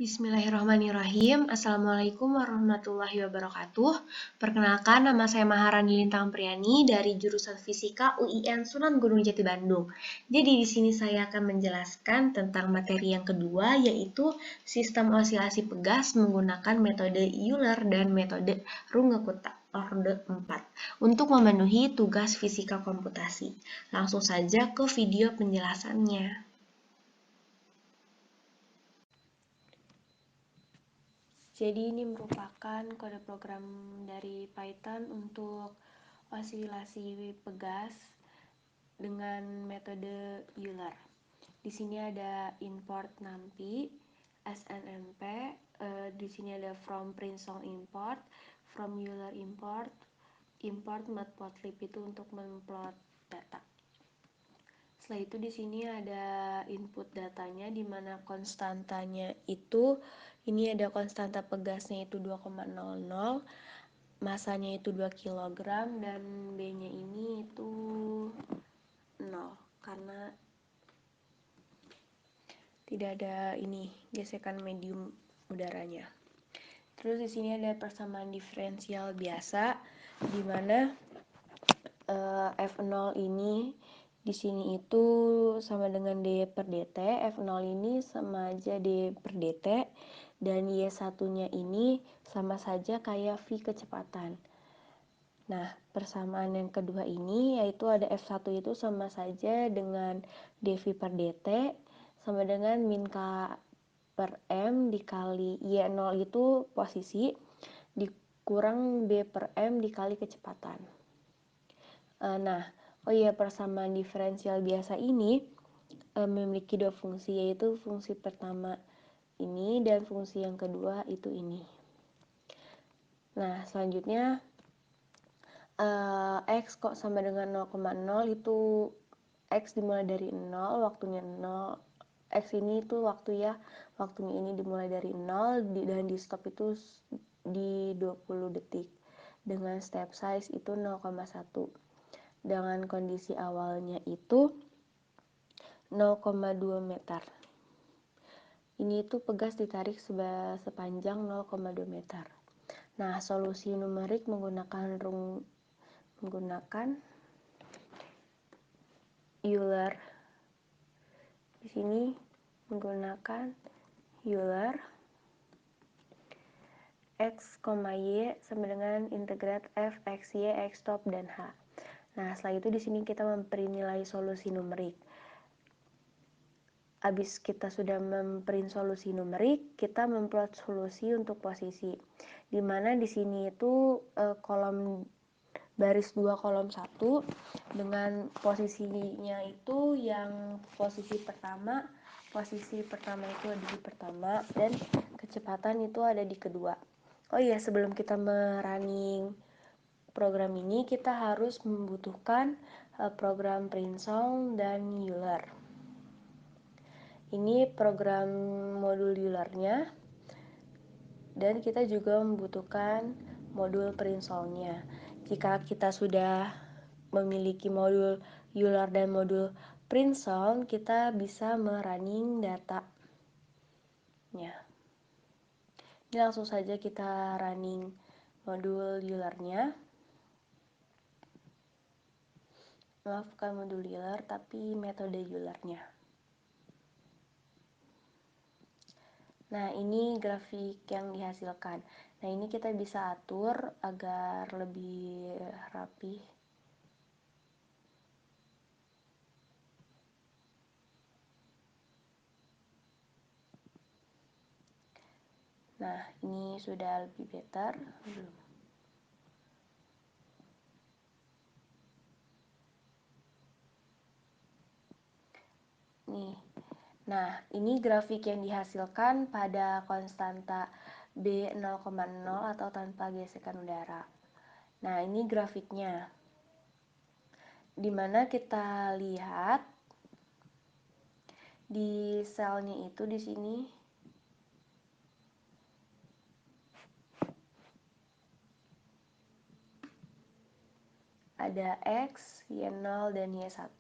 Bismillahirrahmanirrahim. Assalamualaikum warahmatullahi wabarakatuh. Perkenalkan, nama saya Maharani Lintang Priani dari jurusan Fisika UIN Sunan Gunung Jati Bandung. Jadi di sini saya akan menjelaskan tentang materi yang kedua, yaitu sistem osilasi pegas menggunakan metode Euler dan metode Runge-Kutta orde 4 untuk memenuhi tugas fisika komputasi. Langsung saja ke video penjelasannya. Jadi ini merupakan kode program dari Python untuk osilasi pegas dengan metode Euler. Di sini ada import numpy, snmp, di sini ada from printsong import, from Euler import, import matplotlib itu untuk memplot data. Setelah itu di sini ada input datanya, di mana konstantanya itu ini ada konstanta pegasnya itu 2,00, masanya itu 2 kg dan B-nya ini itu 0 karena tidak ada ini gesekan medium udaranya. Terus di sini ada persamaan diferensial biasa, di mana F0 ini di sini itu sama dengan D per dt, F0 ini sama aja D per dt, dan Y1-nya ini sama saja kayak V kecepatan. Nah, persamaan yang kedua ini yaitu ada F1 itu sama saja dengan dV per dt sama dengan min K per M dikali Y0 itu posisi dikurang B per M dikali kecepatan. Nah, persamaan diferensial biasa ini memiliki dua fungsi, yaitu fungsi pertama ini dan fungsi yang kedua itu ini. Nah, selanjutnya X kok sama dengan 0,0 itu X dimulai dari 0, waktunya 0. X ini itu waktunya ini dimulai dari 0 dan di stop itu di 20 detik dengan step size itu 0,1. Dengan kondisi awalnya itu 0,2 meter. Ini itu pegas ditarik sepanjang 0,2 meter. Nah, solusi numerik menggunakan Euler. Di sini menggunakan Euler X, Y sama dengan integrat F, X, Y, X stop, dan H. Nah, setelah itu di sini kita memberi nilai solusi numerik. Habis kita sudah memprint solusi numerik, kita memplot solusi untuk posisi. Dimana di sini itu kolom baris 2 kolom 1 dengan posisinya itu yang posisi pertama itu ada di pertama dan kecepatan itu ada di kedua. Sebelum kita merunning program ini kita harus membutuhkan program printsong dan Euler. Ini program modul Eulernya dan kita juga membutuhkan modul printsongnya. Jika kita sudah memiliki modul Euler dan modul printsong, kita bisa merunning datanya. Ini langsung saja kita running modul Eulernya. Maaf, bukan modul Euler tapi metode Eulernya. Nah, ini grafik yang dihasilkan. Nah, ini kita bisa atur agar lebih rapi. Nah, ini sudah lebih better. Belum. Nih. Nah, ini grafik yang dihasilkan pada konstanta B 0,0 atau tanpa gesekan udara. Nah, ini grafiknya. Dimana kita lihat di selnya itu di sini ada X, Y0, dan Y1.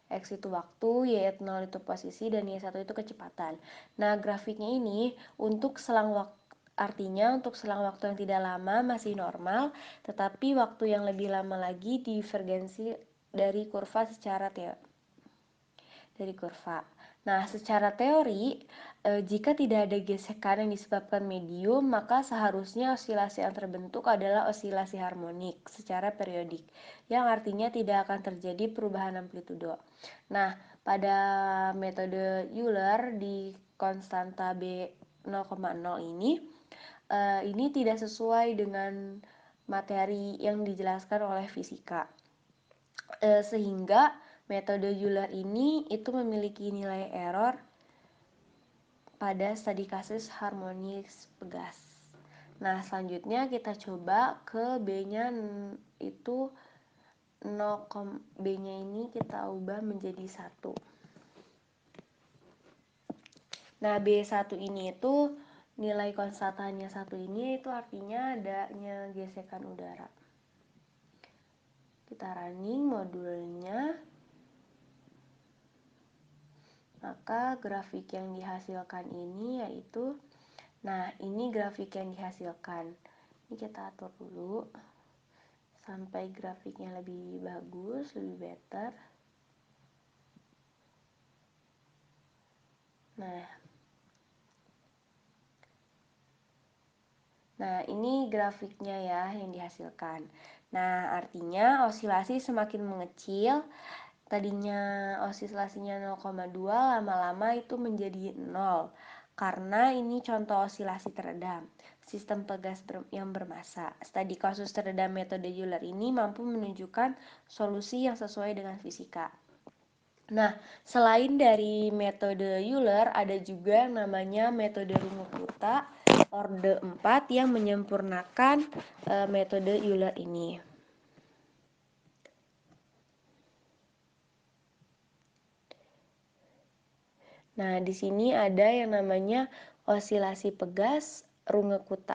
X itu waktu, Y0 itu posisi, dan Y1 itu kecepatan. Nah, grafiknya ini untuk selang waktu, artinya untuk selang waktu yang tidak lama masih normal, tetapi waktu yang lebih lama lagi divergensi dari kurva dari kurva. Nah, secara teori, jika tidak ada gesekan yang disebabkan medium, maka seharusnya osilasi yang terbentuk adalah osilasi harmonik secara periodik, yang artinya tidak akan terjadi perubahan amplitudo. Nah, pada metode Euler di konstanta B 0,0 ini tidak sesuai dengan materi yang dijelaskan oleh fisika. Sehingga metode Euler ini itu memiliki nilai error pada studi kasus harmonis pegas. Nah, selanjutnya kita coba ke B-nya itu 0, B-nya ini kita ubah menjadi 1. Nah, B1 ini itu nilai konstantanya 1 ini itu artinya adanya gesekan udara. Kita running modulnya. Maka grafik yang dihasilkan ini yaitu, nah ini grafik yang dihasilkan. Ini kita atur dulu sampai grafiknya lebih bagus, lebih better. Nah, ini grafiknya ya yang dihasilkan. Nah, artinya osilasi semakin mengecil. Tadinya osilasinya 0,2, lama-lama itu menjadi 0. Karena ini contoh osilasi teredam, sistem pegas yang bermassa. Studi kasus teredam metode Euler ini mampu menunjukkan solusi yang sesuai dengan fisika. Nah, selain dari metode Euler, ada juga yang namanya metode Runge-Kutta orde 4 yang menyempurnakan metode Euler ini. Nah, di sini ada yang namanya osilasi pegas Runge-Kutta.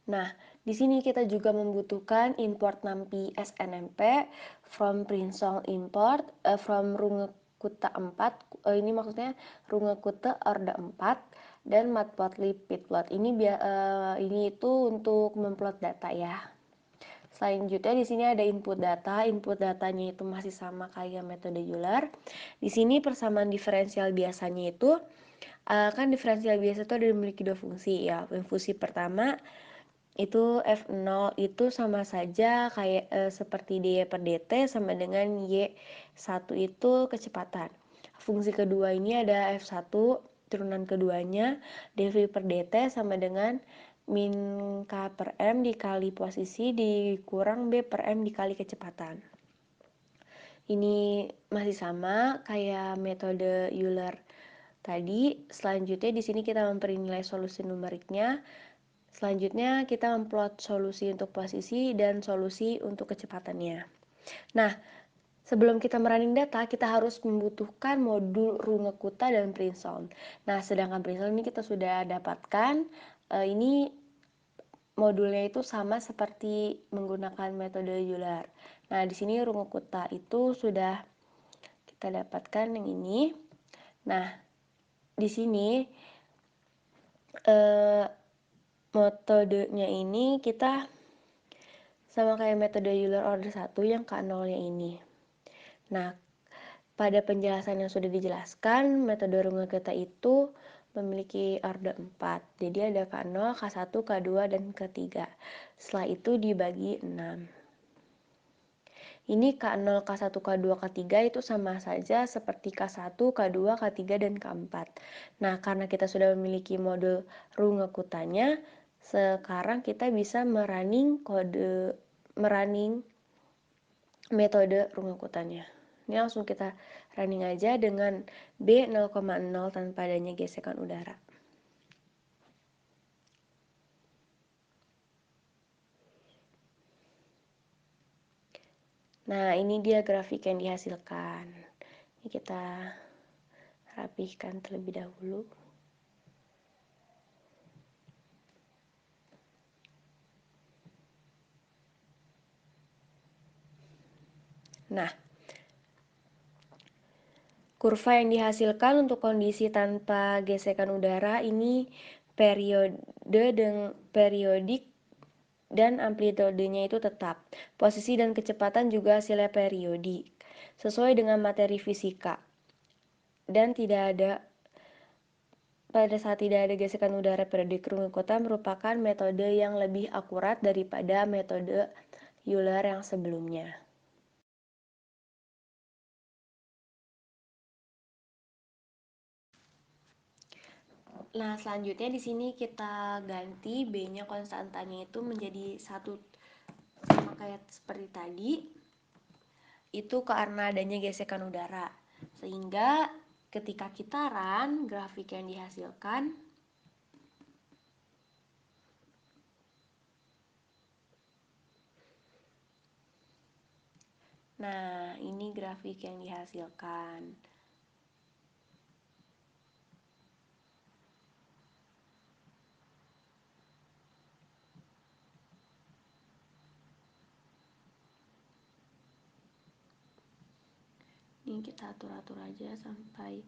Nah, di sini kita juga membutuhkan import NumPy SNMP from Princeton import from Runge-Kutta 4. Ini maksudnya Runge-Kutta orde 4 dan matplotlib pitplot. Ini itu untuk memplot data ya. Selanjutnya di sini ada input data. Input datanya itu masih sama kayak metode Euler. Di sini persamaan diferensial biasanya itu kan diferensial biasa itu ada memiliki dua fungsi ya. Fungsi pertama itu F0 itu sama saja kayak seperti dy per dt sama dengan y1 itu kecepatan. Fungsi kedua ini ada F1 turunan keduanya dv per dt sama dengan min k per m dikali posisi dikurang b per m dikali kecepatan. Ini masih sama kayak metode Euler tadi. Selanjutnya di sini kita memberi nilai solusi numeriknya. Selanjutnya kita memplot solusi untuk posisi dan solusi untuk kecepatannya. Nah, sebelum kita merunning data, kita harus membutuhkan modul Runge-Kutta dan Princeton. Nah, sedangkan Princeton ini kita sudah dapatkan. Ini modulnya itu sama seperti menggunakan metode Euler. Nah, di sini Runge-Kutta itu sudah kita dapatkan yang ini. Nah, di sini metodenya ini kita sama kayak metode Euler order 1 yang K0-nya ini. Nah, pada penjelasan yang sudah dijelaskan, metode Runge-Kutta itu memiliki order 4. Jadi ada K0, K1, K2, dan K3. Setelah itu dibagi 6. Ini K0, K1, K2, K3 itu sama saja seperti K1, K2, K3, dan K4. Nah, karena kita sudah memiliki modul Runge-Kuttanya, sekarang kita bisa merunning metode Runge-Kuttanya. Ini langsung kita running aja dengan B 0,0 tanpa adanya gesekan udara. Nah, ini dia grafik yang dihasilkan. Ini kita rapihkan terlebih dahulu. Nah, kurva yang dihasilkan untuk kondisi tanpa gesekan udara ini periodik dan amplitudenya itu tetap. Posisi dan kecepatan juga hasilnya periodik, sesuai dengan materi fisika. Dan pada saat tidak ada gesekan udara, periodik kota merupakan metode yang lebih akurat daripada metode Euler yang sebelumnya. Nah, selanjutnya di sini kita ganti B-nya konstantanya itu menjadi 1 sama kayak seperti tadi. Itu karena adanya gesekan udara. Sehingga ketika kita run grafik yang dihasilkan, nah ini grafik yang dihasilkan. Ini kita atur-atur aja sampai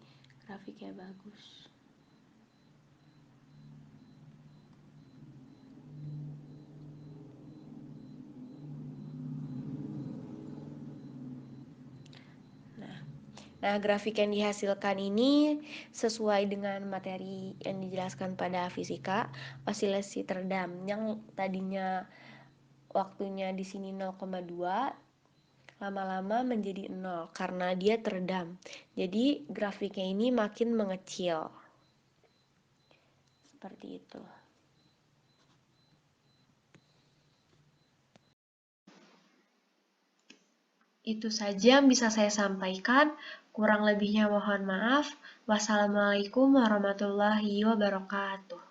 grafiknya bagus. Nah, grafik yang dihasilkan ini sesuai dengan materi yang dijelaskan pada fisika, oscilasi teredam yang tadinya waktunya di sini 0,2 lama-lama menjadi 0 karena dia teredam. Jadi grafiknya ini makin mengecil. Seperti itu. Itu saja yang bisa saya sampaikan. Kurang lebihnya mohon maaf. Wassalamualaikum warahmatullahi wabarakatuh.